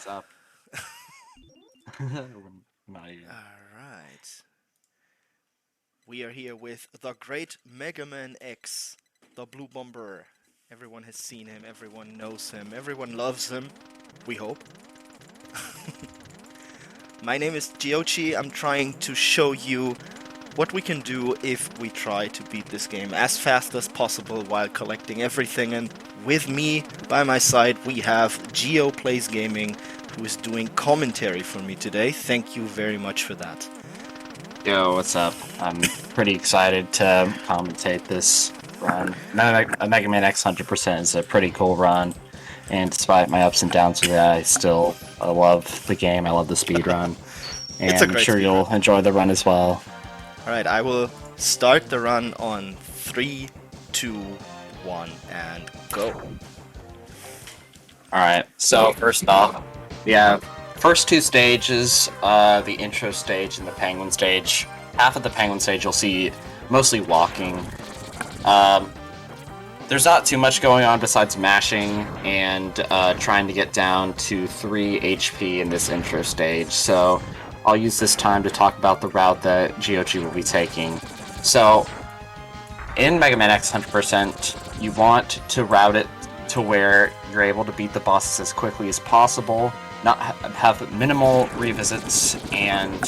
What's up? Not even. Alright. We are here with the great Mega Man X, the Blue Bomber. Everyone has seen him, everyone knows him, everyone loves him. We hope. My name is Giocci. I'm trying to show you what we can do if we try to beat this game as fast as possible while collecting everything. And with me, by my side, we have Gio Plays Gaming, who is doing commentary for me today. Thank you very much for that. Yo, what's up? I'm pretty excited to commentate this run. Mega Man X 100% is a pretty cool run, and despite my ups and downs with it, I love the game. I love the speed run, and It's a I'm great sure you'll speedrun. enjoy the run as well. Alright, I will start the run on 3, 2, 1, and go. Alright, so first off, we have first two stages, the intro stage and the penguin stage. Half of the penguin stage you'll see mostly walking. There's not too much going on besides mashing and trying to get down to 3 HP in this intro stage, so I'll use this time to talk about the route that giocci will be taking. So, in Mega Man X 100%, you want to route it to where you're able to beat the bosses as quickly as possible, not have minimal revisits, and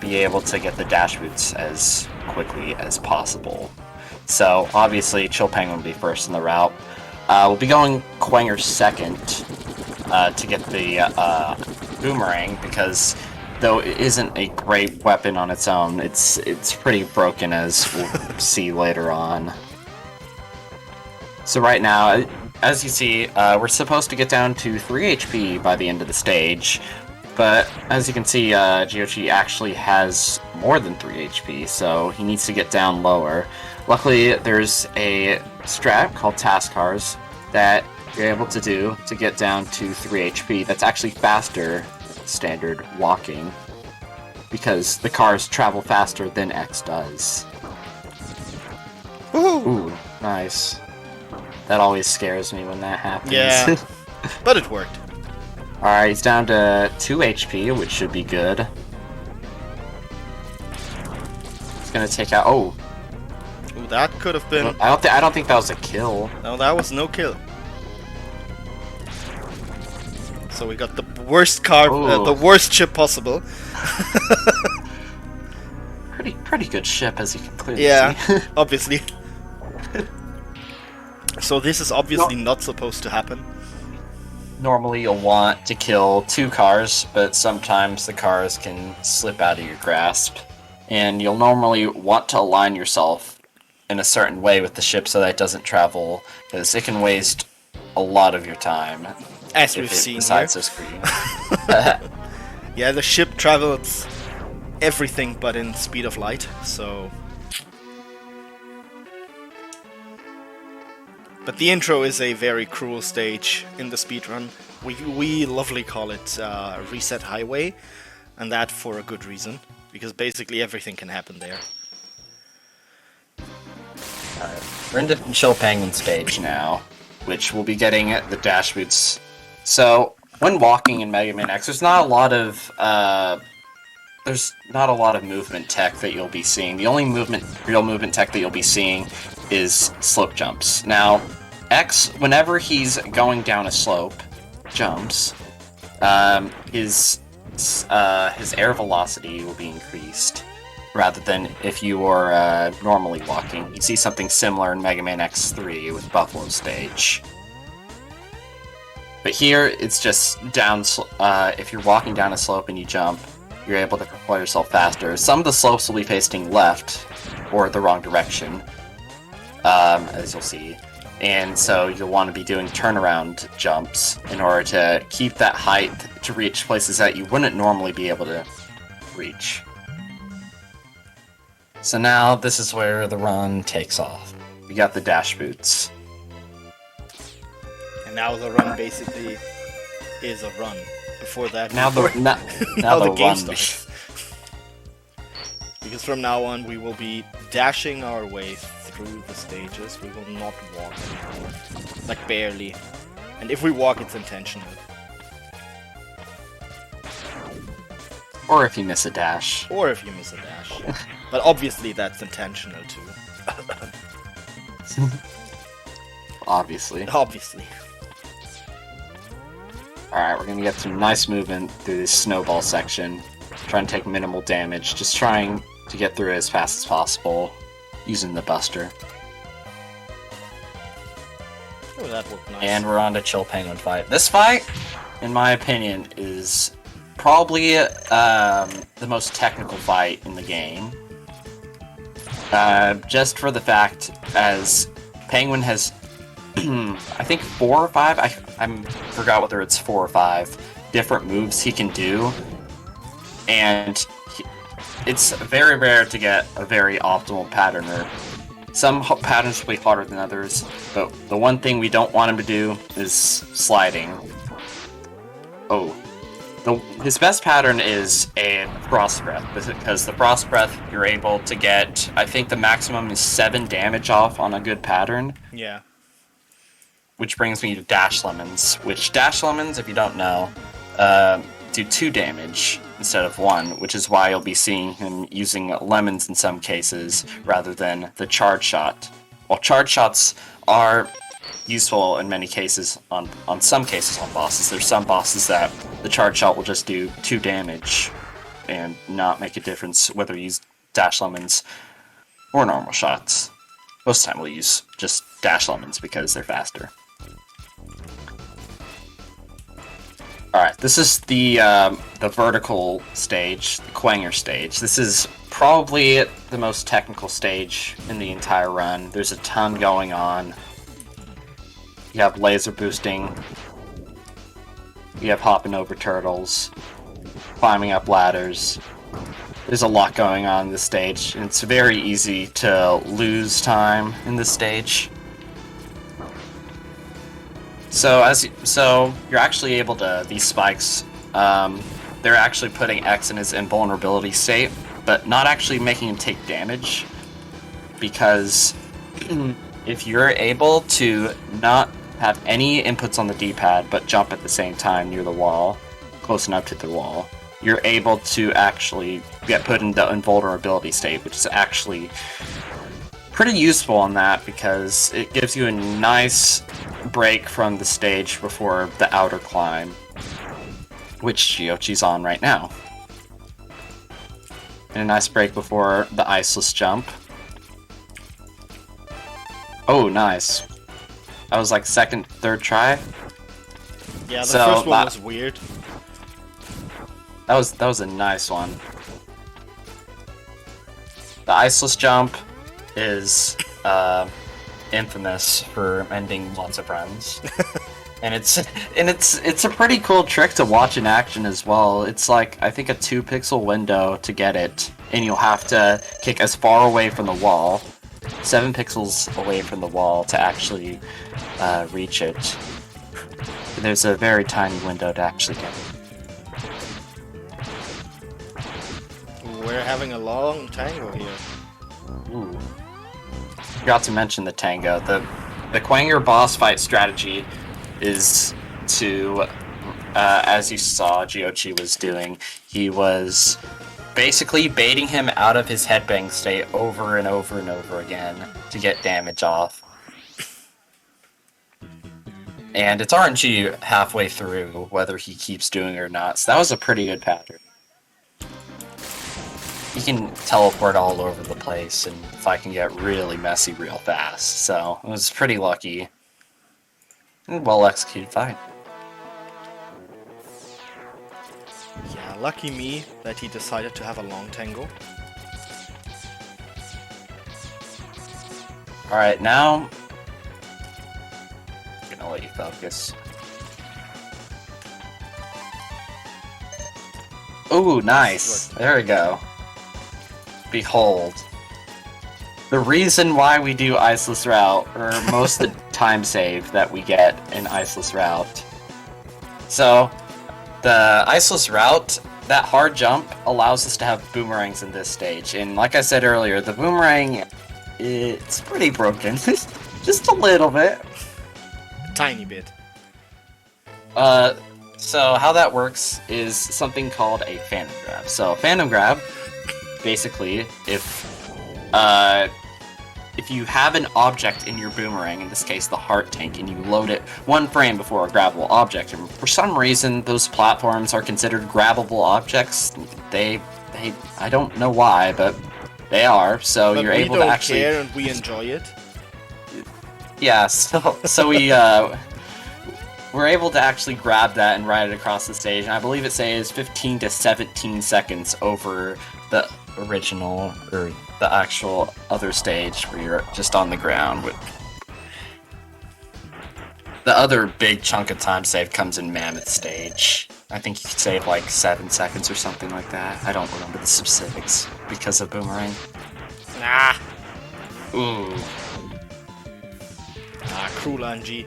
be able to get the dash boots as quickly as possible. So, obviously, Chill Penguin will be first in the route. We'll be going Quanger second to get the boomerang, because though it isn't a great weapon on its own, it's pretty broken, as we'll see later on. So right now, as you see, we're supposed to get down to 3 HP by the end of the stage, but as you can see, giocci actually has more than 3 HP, so he needs to get down lower. Luckily, there's a strat called Task Cars that you're able to do to get down to 3 HP. That's actually faster than standard walking, because the cars travel faster than X does. Woohoo! Ooh, nice. That always scares me when that happens. Yeah, but it worked. Alright, he's down to 2 HP, which should be good. He's gonna take out... Oh, Ooh, that could have been... I don't think that was a kill. No, that was no kill. So we got the worst car, Ooh. the worst ship possible. Pretty good ship, as you can clearly Yeah, see. obviously. So this is obviously not supposed to happen. Normally you'll want to kill 2 cars, but sometimes the cars can slip out of your grasp. And you'll normally want to align yourself in a certain way with the ship so that it doesn't travel, because it can waste a lot of your time. As if we've it seen decides here. to scream. Yeah, the ship travels everything but in speed of light, so... But the intro is a very cruel stage in the speedrun. We lovely call it Reset Highway, and that for a good reason, because basically everything can happen there. We're in the Chill Penguin stage now, which will be getting the dash boots. So, when walking in Mega Man X, there's not a lot of movement tech that you'll be seeing. The only real movement tech that you'll be seeing is slope jumps. Now, X, whenever he's going down a slope, jumps, his air velocity will be increased, rather than if you were normally walking. You see something similar in Mega Man X3 with Buffalo Stage. But here, it's just down. If you're walking down a slope and you jump, you're able to propel yourself faster. Some of the slopes will be facing left, or the wrong direction, as you'll see. And so you'll want to be doing turnaround jumps in order to keep that height to reach places that you wouldn't normally be able to reach. So now, this is where the run takes off. We got the dash boots. And now the run basically is a run. Before that, Now the now the game run. starts. Because from now on we will be dashing our way through the stages. We will not walk anymore. Like barely. And if we walk, it's intentional. Or if you miss a dash. Or if you miss a dash. But obviously that's intentional too. Obviously. Obviously. Alright, we're gonna get some nice movement through this snowball section. Trying to take minimal damage, just trying to get through it as fast as possible using the buster. Oh, that looked nice. And we're on to Chill Penguin fight. This fight, in my opinion, is probably the most technical fight in the game. Just for the fact, as Penguin has, I think 4 or 5, I forgot whether it's 4 or 5 different moves he can do. And it's very rare to get a very optimal patterner. Some patterns will be harder than others, but the one thing we don't want him to do is sliding. Oh. His best pattern is a Frost Breath, because the Frost Breath you're able to get, I think the maximum is 7 damage off on a good pattern. Yeah. Which brings me to Dash Lemons, which Dash Lemons, if you don't know, do 2 damage instead of 1, which is why you'll be seeing him using lemons in some cases rather than the charge shot. While charge shots are useful in many cases on some cases on bosses, there's some bosses that the charge shot will just do 2 damage and not make a difference whether you use Dash Lemons or normal shots. Most of the time we'll use just Dash Lemons because they're faster. Alright, this is the vertical stage, the Quanger stage. This is probably the most technical stage in the entire run. There's a ton going on. You have laser boosting. You have hopping over turtles. Climbing up ladders. There's a lot going on in this stage, and it's very easy to lose time in this stage. So you're actually able to, these spikes, they're actually putting X in his invulnerability state, but not actually making him take damage, because if you're able to not have any inputs on the D-pad, but jump at the same time near the wall, close enough to the wall, you're able to actually get put in the invulnerability state, which is actually pretty useful on that, because it gives you a nice break from the stage before the outer climb, which Giocchi's on right now. And a nice break before the Iceless Jump. Oh, nice. That was like second, third try. Yeah, the first one was weird. That was a nice one. The Iceless Jump is infamous for ending lots of runs. and it's a pretty cool trick to watch in action as well. It's like, I think, a 2-pixel window to get it, and you'll have to kick as far away from the wall, 7 pixels away from the wall, to actually reach it. There's a very tiny window to actually get it. We're having a long tango here. Ooh. Forgot to mention the tango. The Quanger boss fight strategy is to, as you saw Giocchi was doing, he was basically baiting him out of his headbang state over and over and over again to get damage off. And it's RNG halfway through whether he keeps doing it or not, so that was a pretty good pattern. He can teleport all over the place, and if I can get really messy real fast, so it was pretty lucky. And well executed fight. Yeah, lucky me that he decided to have a long tango. Alright, now I'm gonna let you focus. Ooh, nice. There we go. Behold. The reason why we do Iceless Route, or most of the time save that we get in Iceless Route. So, the Iceless Route, that hard jump, allows us to have boomerangs in this stage. And like I said earlier, the boomerang, it's pretty broken. Just a little bit. A tiny bit. So how that works is something called a phantom grab. So phantom grab, basically, if you have an object in your boomerang, in this case the heart tank, and you load it 1 frame before a grabbable object, and for some reason those platforms are considered grabbable objects, I don't know why, but they are, so But you're able to actually... we don't care and we enjoy it. Yeah, so we're able to actually grab that and ride it across the stage, and I believe it says 15 to 17 seconds over the original, or the actual other stage where you're just on the ground. The other big chunk of time save comes in Mammoth Stage. I think you could save like 7 seconds or something like that. I don't remember the specifics because of Boomerang. Nah. Ooh. Krulanji.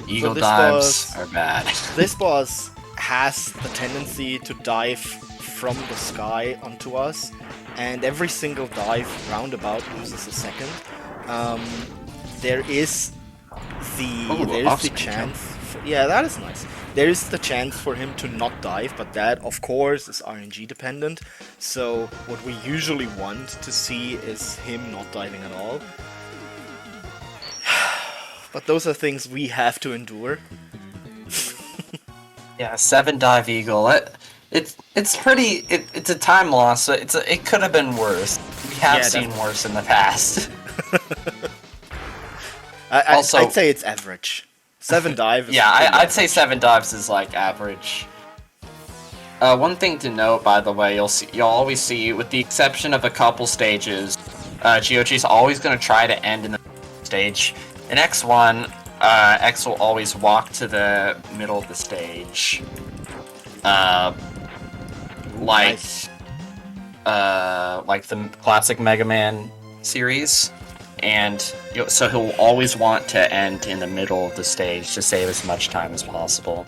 Eagle So dives are bad. This boss has the tendency to dive from the sky onto us, and every single dive roundabout loses a second. There is the chance. Yeah, that is nice. There is the chance for him to not dive, but that, of course, is RNG dependent. So what we usually want to see is him not diving at all. But those are things we have to endure. Yeah, 7 dive eagle. It's a time loss. So it could have been worse. We have seen worse in the past. I'd say it's average. 7 dives. Yeah, I'd say 7 dives is like average. One thing to note, by the way, you'll always see, with the exception of a couple stages, giocchi's always going to try to end in the stage. In X1, X will always walk to the middle of the stage. Like the classic Mega Man series. And so he'll always want to end in the middle of the stage to save as much time as possible.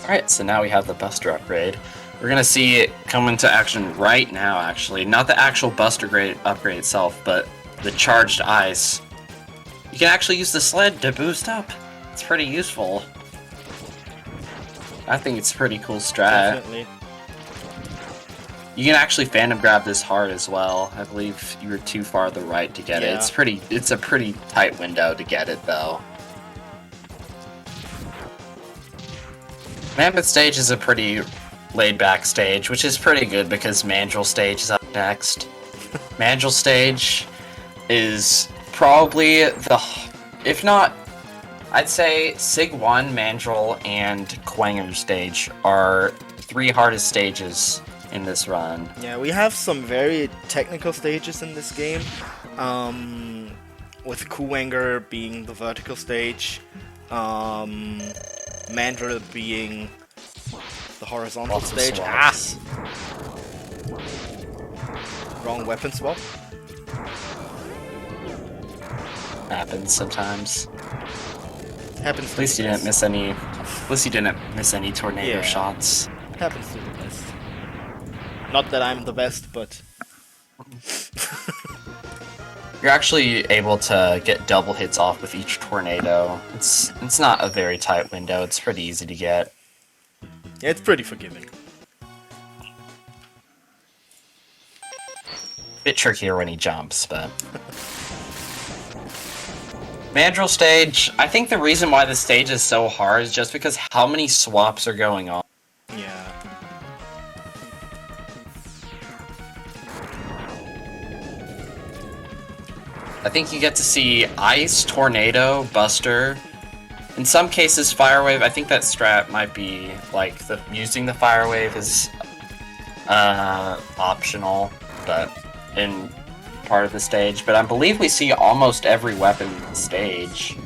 Alright, so now we have the Buster upgrade. We're gonna see it come into action right now, actually. Not the actual Buster upgrade itself, but the charged ice. You can actually use the sled to boost up. It's pretty useful. I think it's a pretty cool strat. Definitely. You can actually phantom grab this hard as well. I believe you were too far to the right to get it. It's a pretty tight window to get it, though. Mammoth Stage is a pretty laid-back stage, which is pretty good because Mandrill Stage is up next. Mandrill Stage is probably if not, I'd say Sig 1, Mandrill, and Quanger Stage are 3 hardest stages in this run. Yeah, we have some very technical stages in this game, with Kuwanger being the vertical stage, Mandrill being the horizontal stage. Wrong weapon swap. Happens sometimes. Happens. At least you didn't miss any. At least you didn't miss any tornado shots. Happens to the best. Not that I'm the best, but You're actually able to get double hits off with each tornado. It's not a very tight window. It's pretty easy to get. yeah, it's pretty forgiving. Bit trickier when he jumps, but. Mandrill Stage, I think the reason why the stage is so hard is just because how many swaps are going on. Yeah. I think you get to see Ice, Tornado, Buster. In some cases, Fire Wave. I think that strat might be, like, using the Fire Wave is optional, but in part of the stage. But I believe we see almost every weapon in the stage.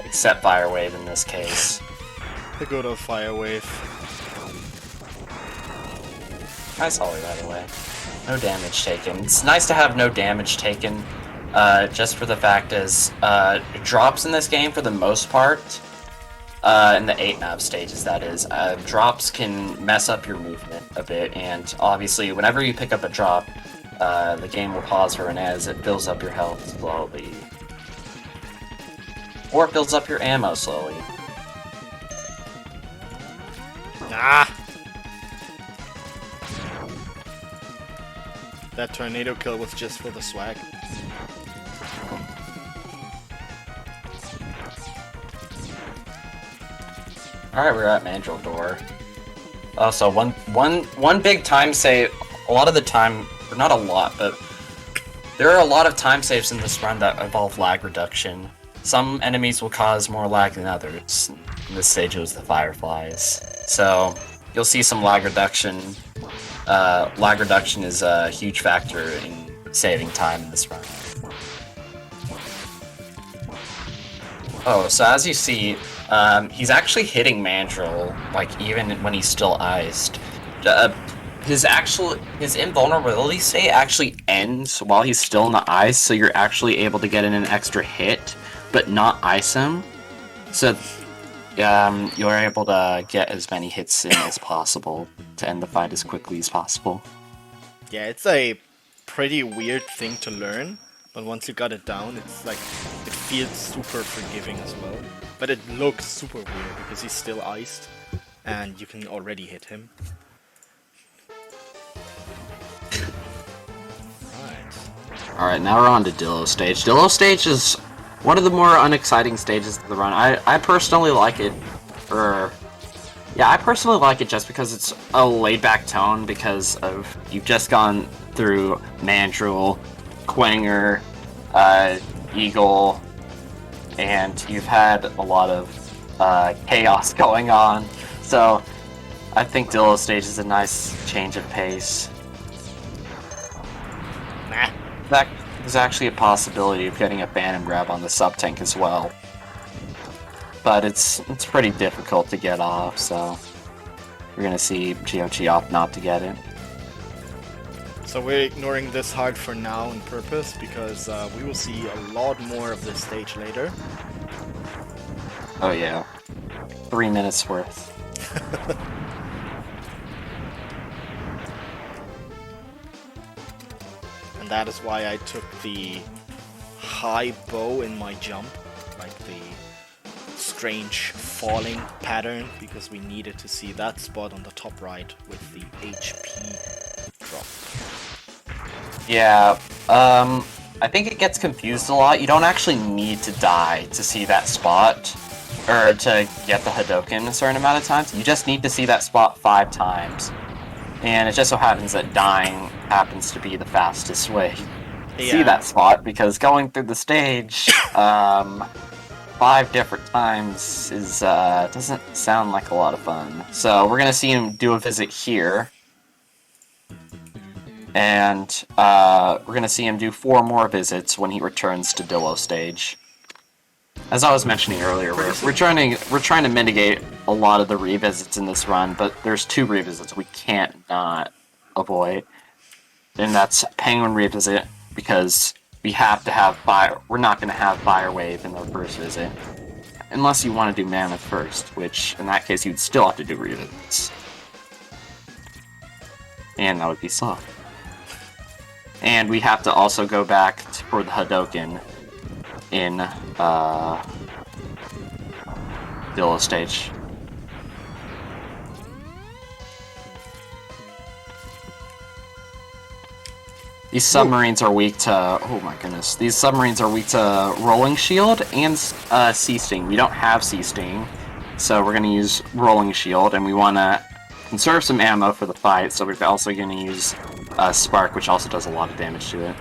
Except Fire Wave in this case. The good old Fire Wave. Nice ollie, by the way. No damage taken. It's nice to have no damage taken, just for the fact is, drops in this game, for the most part, In the 8 map stages, that is. Drops can mess up your movement a bit, and obviously, whenever you pick up a drop, the game will pause for an as it fills up your health slowly. Or fills up your ammo slowly. Ah! That tornado kill was just for the swag. Alright, we're at Mandrill Door. Also, one big time save. A lot of the time, or not a lot, but there are a lot of time saves in this run that involve lag reduction. Some enemies will cause more lag than others. In this stage, it was the Fireflies. So, you'll see some lag reduction. Lag reduction is a huge factor in saving time in this run. Oh, so as you see, he's actually hitting Mandrill, like, even when he's still iced. His invulnerability state actually ends while he's still in the ice, so you're actually able to get in an extra hit, but not ice him. So, you're able to get as many hits in as possible to end the fight as quickly as possible. Yeah, it's a pretty weird thing to learn, but once you got it down, it's like, it feels super forgiving as well. But it looks super weird because he's still iced, and you can already hit him. Alright, now we're on to Dillon Stage. Dillon Stage is one of the more unexciting stages of the run. I personally like it, I personally like it just because it's a laid-back tone, because of you've just gone through Mandrill, Quanger, Eagle, and you've had a lot of chaos going on. So I think Dillon Stage is a nice change of pace. Nah. There's actually a possibility of getting a Phantom Grab on the sub-tank as well. But it's pretty difficult to get off, so we're gonna see giocci opt not to get it. So we're ignoring this hard for now on purpose, because we will see a lot more of this stage later. Oh yeah. 3 minutes worth. And that is why I took the high bow in my jump, like the strange falling pattern, because we needed to see that spot on the top right with the HP drop. Yeah, I think it gets confused a lot. You don't actually need to die to see that spot, or to get the Hadoken a certain amount of times. You just need to see that spot 5 times. And it just so happens that dying happens to be the fastest way to see that spot, because going through the stage 5 different times is doesn't sound like a lot of fun. So we're gonna see him do a visit here, and we're gonna see him do 4 more visits when he returns to Dillon Stage. As I was mentioning earlier, we're trying to mitigate a lot of the revisits in this run, but there's 2 revisits we can't not avoid, and that's Penguin revisit, because we have to have fire. We're not going to have Fire Wave in the first visit, unless you want to do Mammoth first, which in that case you'd still have to do revisits, and that would be slow. And we have to also go back for the Hadoken in Dillon Stage. These submarines are weak to... oh my goodness. These submarines are weak to Rolling Shield and Sea Sting. We don't have Sea Sting, so we're going to use Rolling Shield, and we want to conserve some ammo for the fight, so we're also going to use Spark, which also does a lot of damage to it.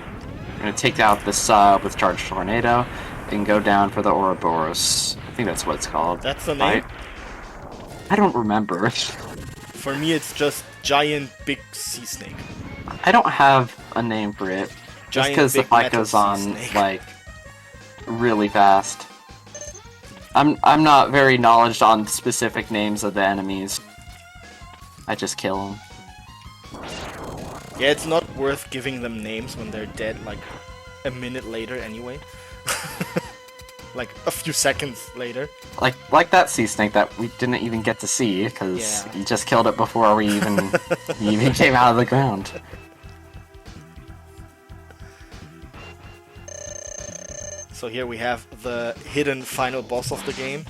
We're going to take out the sub with Charged Tornado and go down for the Ouroboros. I think that's what it's called. That's the name? I don't remember. For me, it's just Giant Big Sea Snake. I don't have a name for it. Just because the fight goes on, snake. like, really fast. I'm not very knowledgeable on specific names of the enemies. I just kill them. Yeah, it's not worth giving them names when they're dead, like, a minute later anyway. like a few seconds later. Like that sea snake that we didn't even get to see because he just killed it before we even he even came out of the ground. So here we have the hidden final boss of the game.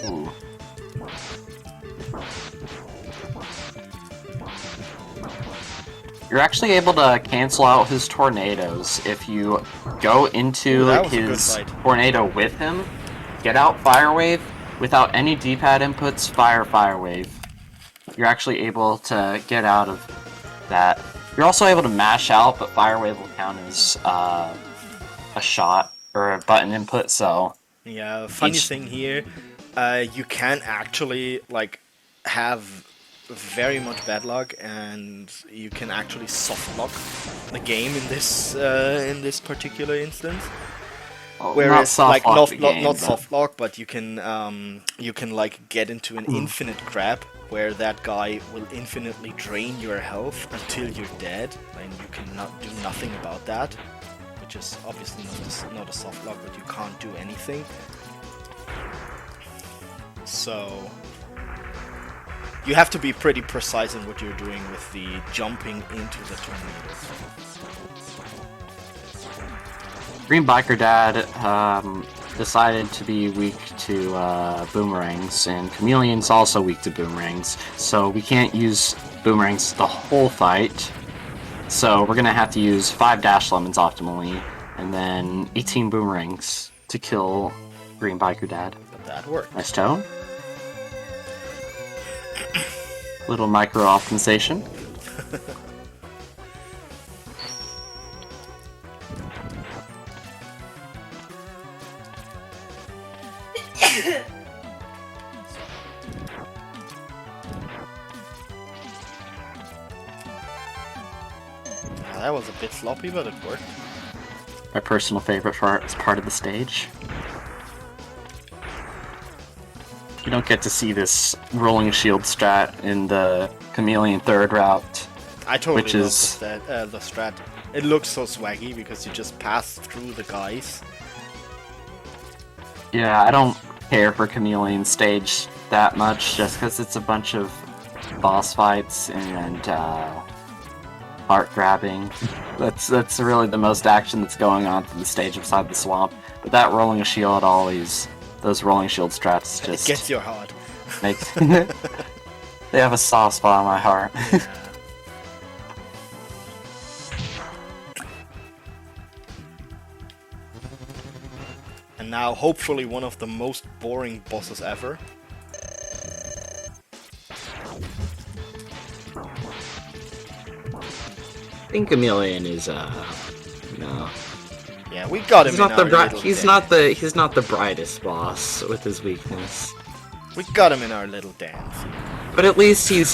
Ooh. You're actually able to cancel out his tornadoes if you go into his tornado with him, get out Fire Wave, without any D-pad inputs, Fire Wave. You're actually able to get out of that. You're also able to mash out, but Fire Wave will count as a shot or a button input, so... Yeah, funny thing here, you can actually, like, have very much bad luck, and you can actually soft lock the game in this particular instance. Whereas, like, not soft lock, but you can like get into an infinite grab where that guy will infinitely drain your health until you're dead, and you cannot do nothing about that, which is obviously not a soft lock, but you can't do anything. So you have to be pretty precise in what you're doing with the jumping into the tornado. Green Biker Dad decided to be weak to boomerangs, and Chameleon's also weak to boomerangs, so we can't use boomerangs the whole fight. So we're gonna have to use 5 Dash Lemons optimally, and then 18 boomerangs to kill Green Biker Dad. But that worked. Nice tone. Little micro optimization. That was a bit floppy, but it worked. My personal favorite part of the stage. You don't get to see this rolling shield strat in the Chameleon third route. I totally love the strat. It looks so swaggy because you just pass through the guys. Yeah, I don't care for Chameleon Stage that much, just because it's a bunch of boss fights and heart grabbing. That's really the most action that's going on through the stage beside the swamp. But that rolling shield those rolling shield strats just... It gets your heart. Makes they have a soft spot on my heart. Yeah. And now, hopefully, one of the most boring bosses ever. I think Chameleon is no. Yeah, we got him. He's not the brightest boss with his weakness. We got him in our little dance. But at least he's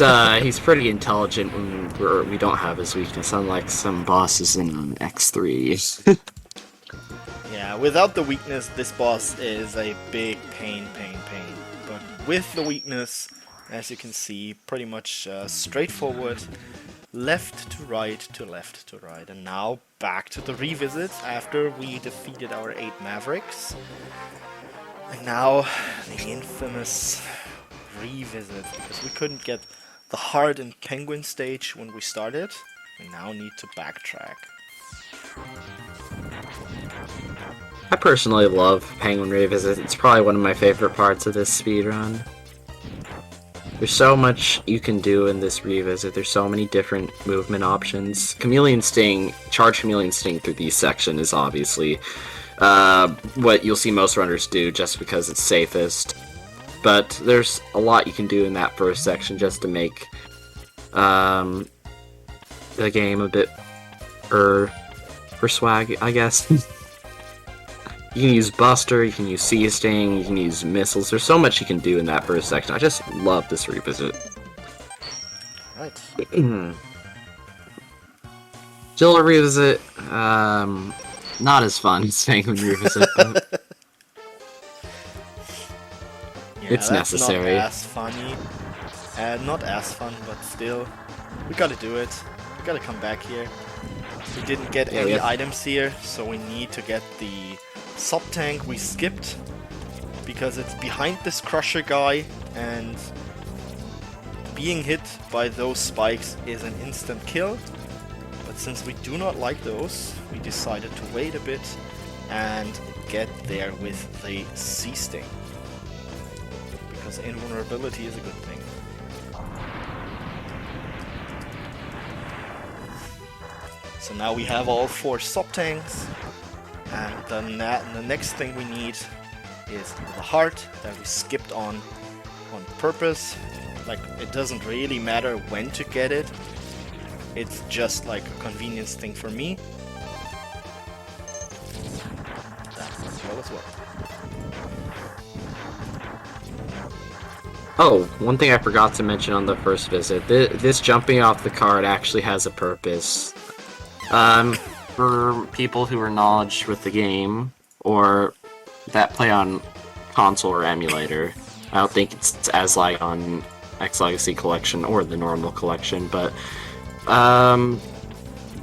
pretty intelligent when we don't have his weakness, unlike some bosses in X3. Yeah, without the weakness, this boss is a big pain. But with the weakness, as you can see, pretty much straightforward. Left to right to left to right. And now back to the revisit after we defeated our 8 Mavericks. And now the infamous revisit, because we couldn't get the heart and penguin stage when we started. We now need to backtrack. I personally love Penguin Revisit. It's probably one of my favorite parts of this speedrun. There's so much you can do in this revisit. There's so many different movement options. Charge Chameleon Sting through these sections is obviously what you'll see most runners do just because it's safest. But there's a lot you can do in that first section just to make the game a bit for swag, I guess. You can use Buster, you can use Sea Sting, you can use missiles. There's so much you can do in that first section. I just love this revisit. Right. Jilla revisit, not as fun as Penguin revisit. It's necessary. Not as funny. Not as fun, but still, we gotta do it. We gotta come back here. We didn't get any items here, so we need to get the sub-tank we skipped, because it's behind this crusher guy, and being hit by those spikes is an instant kill. But since we do not like those, we decided to wait a bit and get there with the C-Sting. Because invulnerability is a good thing. So now we have all 4 sub-tanks, and the next thing we need is the heart that we skipped on purpose. Like, it doesn't really matter when to get it, it's just like a convenience thing for me. That as well. Oh, one thing I forgot to mention on the first visit, this jumping off the cart actually has a purpose. For people who are knowledge with the game, or that play on console or emulator, I don't think it's as like on X Legacy Collection or the normal collection, but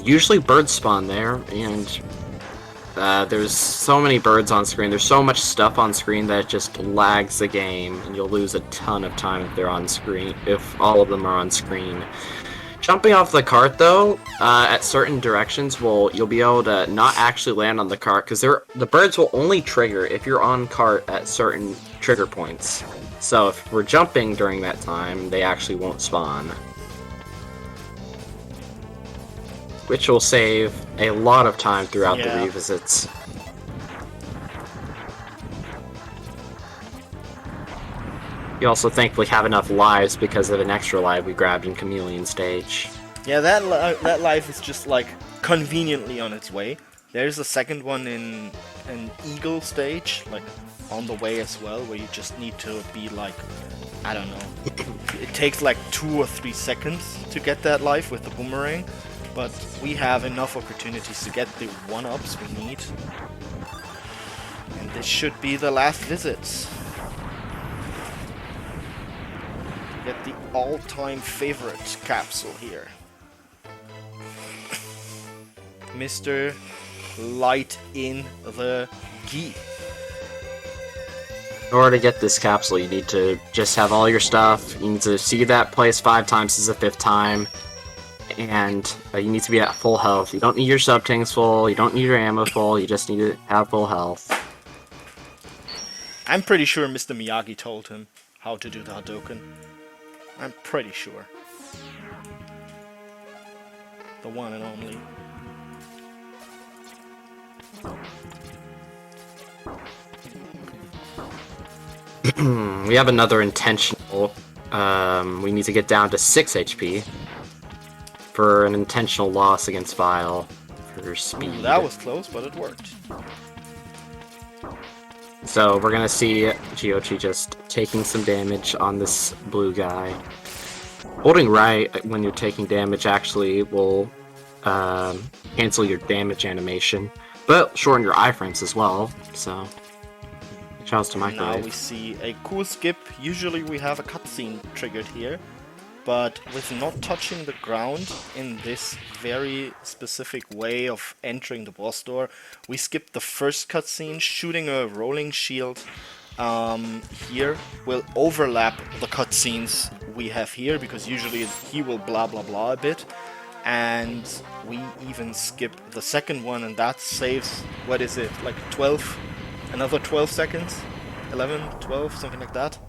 usually birds spawn there, and there's so many birds on screen, there's so much stuff on screen that it just lags the game, and you'll lose a ton of time if they're on screen, if all of them are on screen. Jumping off the cart, though, at certain directions, you'll be able to not actually land on the cart, because the birds will only trigger if you're on cart at certain trigger points. So if we're jumping during that time, they actually won't spawn. Which will save a lot of time throughout the revisits. You also thankfully have enough lives because of an extra life we grabbed in Chameleon Stage. Yeah, that life is just like conveniently on its way. There's a second one in an Eagle Stage, like on the way as well, where you just need to be like, I don't know, it takes like 2 or 3 seconds to get that life with the boomerang, but we have enough opportunities to get the 1-ups we need. And this should be the last visit. Get the all-time favorite capsule here. Mr. Light in the Gi. In order to get this capsule, you need to just have all your stuff. You need to see that place 5 times as the 5th time. And you need to be at full health. You don't need your sub-tanks full, you don't need your ammo full, you just need to have full health. I'm pretty sure Mr. Miyagi told him how to do the Hadouken. I'm pretty sure. The one and only. We have another intentional. We need to get down to 6 HP for an intentional loss against Vile for speed. Ooh, that was close, but it worked. So we're gonna see Giocci just taking some damage on this blue guy. Holding right when you're taking damage actually will cancel your damage animation, but shorten your iframes as well, so shouts to Microwave. Now we see a cool skip. Usually we have a cutscene triggered here, but with not touching the ground in this very specific way of entering the boss door, we skipped the first cutscene. Shooting a rolling shield here will overlap the cutscenes we have here, because usually he will blah blah blah a bit, and we even skip the second one, and that saves, what is it, like 12, another 12 seconds? 11, 12, something like that.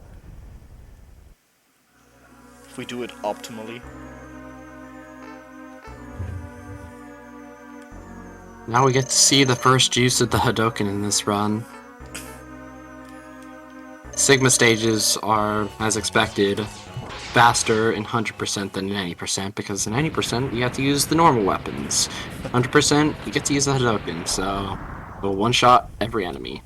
If we do it optimally. Now we get to see the first use of the Hadouken in this run. Sigma stages are, as expected, faster in 100% than in 90%, because in 90% you have to use the normal weapons. 100% you get to use the Hadouken, so we'll one-shot every enemy.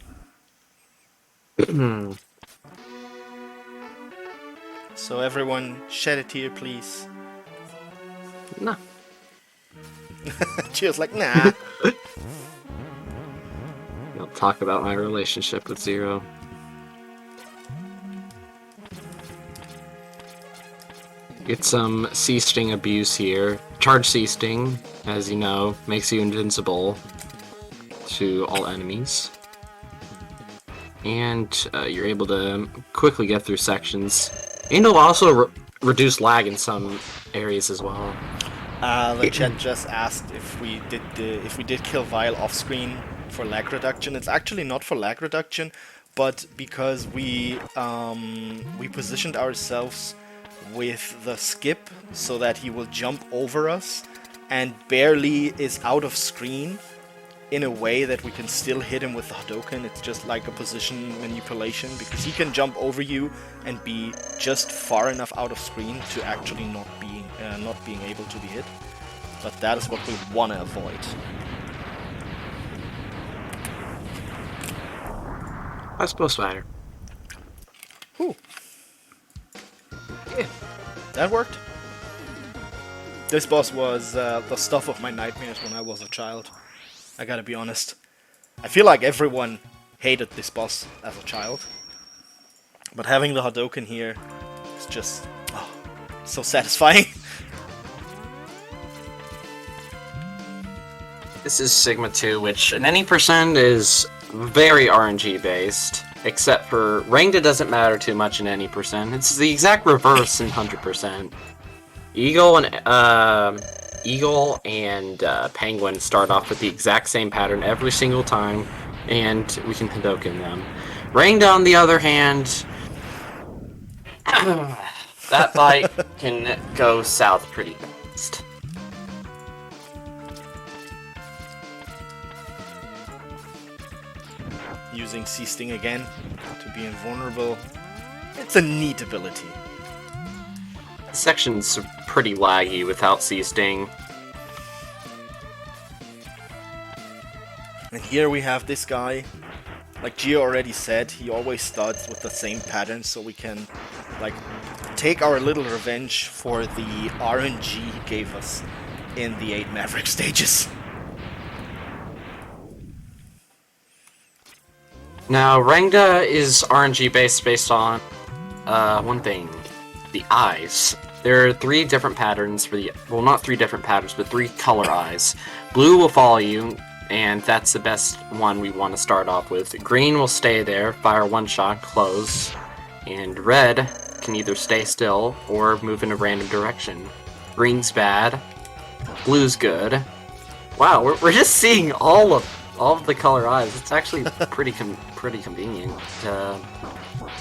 So everyone, shed a tear, please. Nah. She was like, nah. I'll talk about my relationship with Zero. Get some C-Sting abuse here. Charge C-Sting, as you know, makes you invincible to all enemies. And you're able to quickly get through sections. And it'll also reduce lag in some areas as well. The chat just asked if we did kill Vile off screen for lag reduction. It's actually not for lag reduction, but because we positioned ourselves with the skip so that he will jump over us and barely is out of screen in a way that we can still hit him with the Hadouken. It's just like a position manipulation because he can jump over you and be just far enough out of screen to actually not being able to be hit. But that is what we want to avoid. I suppose matter. Whew. Yeah. That worked. This boss was the stuff of my nightmares when I was a child. I gotta be honest. I feel like everyone hated this boss as a child. But having the Hadouken here is just so satisfying. This is Sigma 2, which in any percent is very RNG based, except for Rangda doesn't matter too much in any percent. It's the exact reverse in 100%. Eagle and Penguin start off with the exact same pattern every single time, and we can Hadouken them. Rangda, on the other hand, that fight can go south pretty fast. Using C-Sting again to be invulnerable. It's a neat ability. This section's pretty laggy without C-Sting. And here we have this guy. Like Gio already said, he always starts with the same pattern, so we can like take our little revenge for the RNG he gave us in the 8 Maverick stages. Now, Rangda is RNG based on one thing, the eyes. There are 3 different patterns for the, well, not 3 different patterns, but 3 color eyes. Blue will follow you, and that's the best one we want to start off with. Green will stay there, fire 1 shot, close, and red can either stay still or move in a random direction. Green's bad, blue's good. Wow, we're just seeing all of the color eyes. It's actually pretty convenient to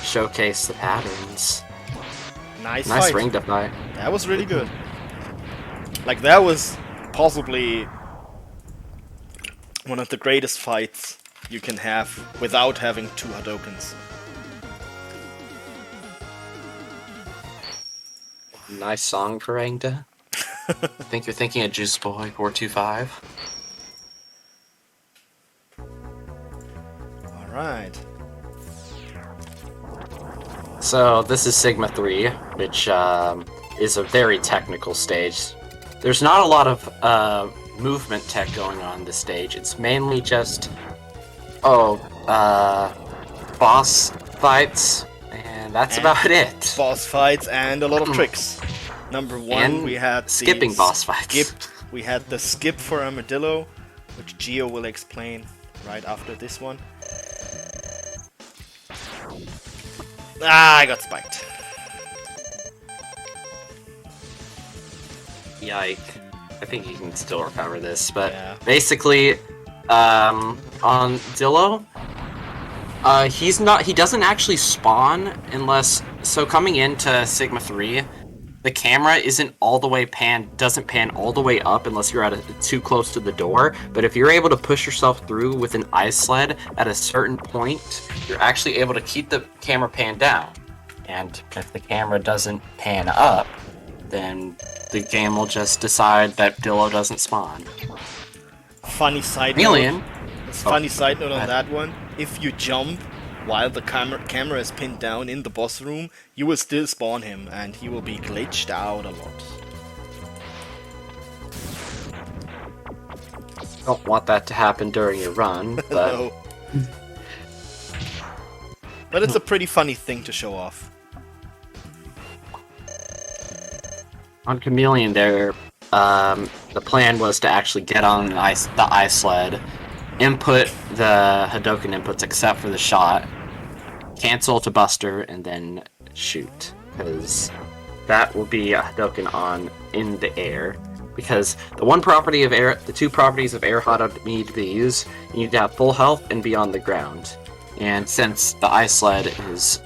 showcase the patterns. Nice fight. ring to fight. That was really good. Like, that was possibly one of the greatest fights you can have without having 2 Hadoukens. Nice song for Rangda. I think you're thinking of Juice Boy 425. Alright. So this is Sigma 3, which is a very technical stage. There's not a lot of movement tech going on this stage. It's mainly just boss fights, and that's about it. Boss fights and a lot of tricks. Number 1, And we had the skipping boss fights. We had the skip for Armadillo, which Gio will explain right after this one. Ah, I got spiked. Yike. I think you can still recover this, but Yeah. basically, on Dillo, he doesn't actually spawn unless, so coming into Sigma 3, the camera isn't all the way doesn't pan all the way up unless you're too close to the door, but if you're able to push yourself through with an ice sled at a certain point, you're actually able to keep the camera pan down. And if the camera doesn't pan up, then the game will just decide that Dillo doesn't spawn. Funny side Alien. note. Funny side note on that one. If you jump while the camera is pinned down in the boss room, you will still spawn him, and he will be glitched out a lot. Don't want that to happen during your run, but No. But it's a pretty funny thing to show off. On Chameleon, there, the plan was to actually get on the ice sled, input the Hadoken inputs except for the shot, cancel to Buster, and then shoot. Because that will be a Hadoken on in the air. Because the two properties of air Hado need to be used. You need to have full health and be on the ground. And since the ice sled is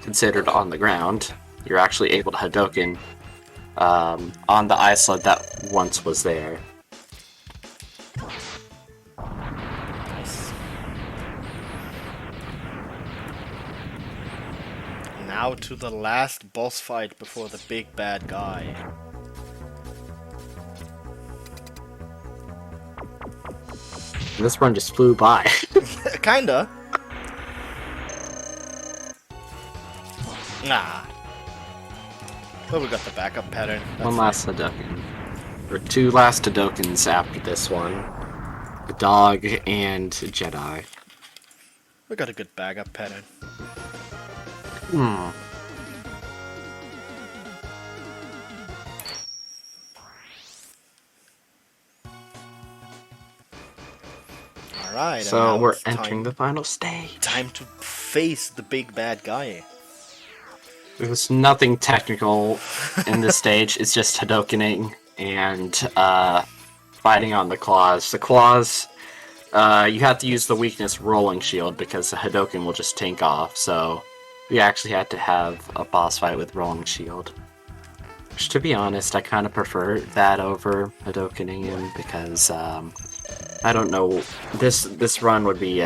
considered on the ground, you're actually able to Hadoken on the ice sled that once was there. Now to the last boss fight before the big bad guy. This run just flew by. Kinda. Nah. But we got the backup pattern. One last Hadoken. Or two last Hadokens after this one. The dog and Jedi. We got a good backup pattern. Alright, So we're entering the final stage. Time to face the big bad guy. There's nothing technical in this stage. It's just Hadokening and fighting on the claws. The claws, you have to use the weakness Rolling Shield because the Hadoken will just tank off. So we actually had to have a boss fight with Rolling Shield. Which, to be honest, I kind of prefer that over Hadokening him because I don't know. This run would be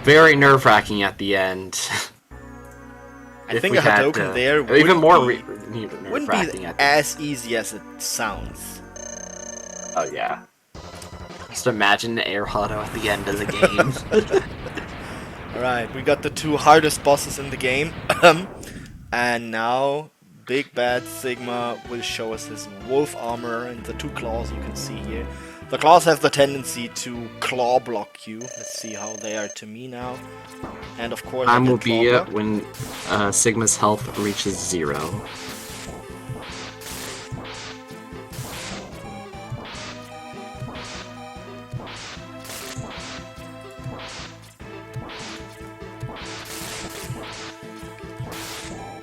very nerve-wracking at the end. I think a Hadoken there wouldn't be as easy as it sounds. Oh yeah. Just imagine the air Hado at the end of the game. Alright, we got the two hardest bosses in the game. And now Big Bad Sigma will show us his wolf armor and the two claws you can see here. The claws have the tendency to claw block you. Let's see how they are to me now. And of course, time will be it when Sigma's health reaches 0.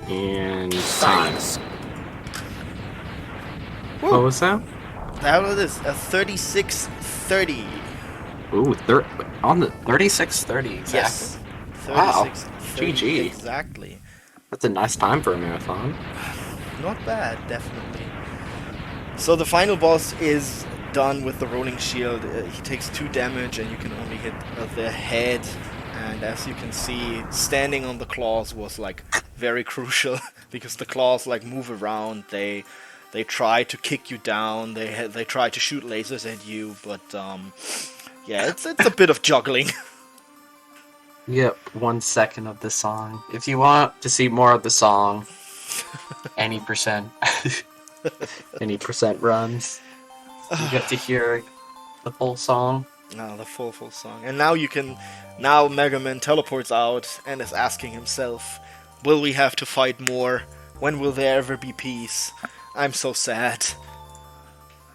And time. What was that? That was a 36-30. Ooh, on the 36:30. Exactly. Yes. 36, Wow. 30, GG. Exactly. That's a nice time for a marathon. Not bad, definitely. So the final boss is done with the rolling shield. He takes 2 damage and you can only hit the head. And as you can see, standing on the claws was like very crucial because the claws like move around. They try to kick you down. They try to shoot lasers at you, but yeah, it's a bit of juggling. Yep, 1 second of the song. If you want to see more of the song, any percent, Any percent runs. you get to hear the full song. No, the full song. And now Mega Man teleports out and is asking himself, will we have to fight more? When will there ever be peace? I'm so sad.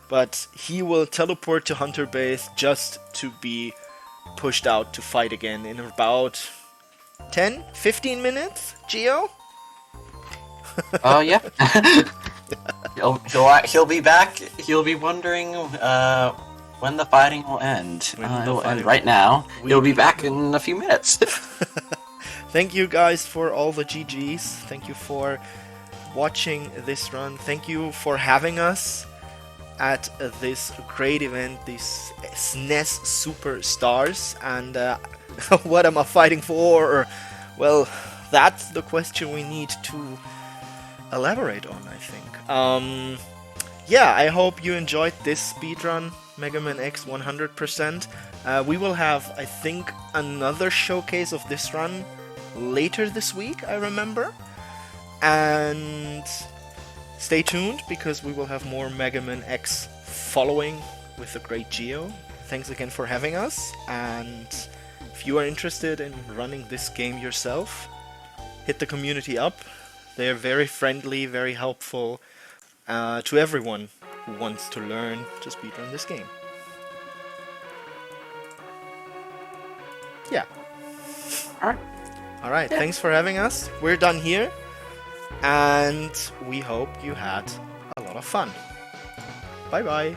But he will teleport to Hunter Base just to be pushed out to fight again in about 10-15 minutes, Geo? Oh yeah. He'll be back. He'll be wondering when the fighting will end. It'll end right now. He'll be back in a few minutes. Thank you guys for all the GGs. Thank you for watching this run. Thank you for having us at this great event, this SNES Super Stars. And what am I fighting for? Well, that's the question we need to elaborate on, I think. Yeah, I hope you enjoyed this speedrun, Mega Man X 100%. We will have, I think, another showcase of this run later this week, I remember. And stay tuned, because we will have more Mega Man X following with the great Geo. Thanks again for having us, and if you are interested in running this game yourself, hit the community up. They're very friendly, very helpful. to everyone who wants to learn to speedrun this game. Yeah. Alright, thanks for having us. We're done here, and we hope you had a lot of fun. Bye bye.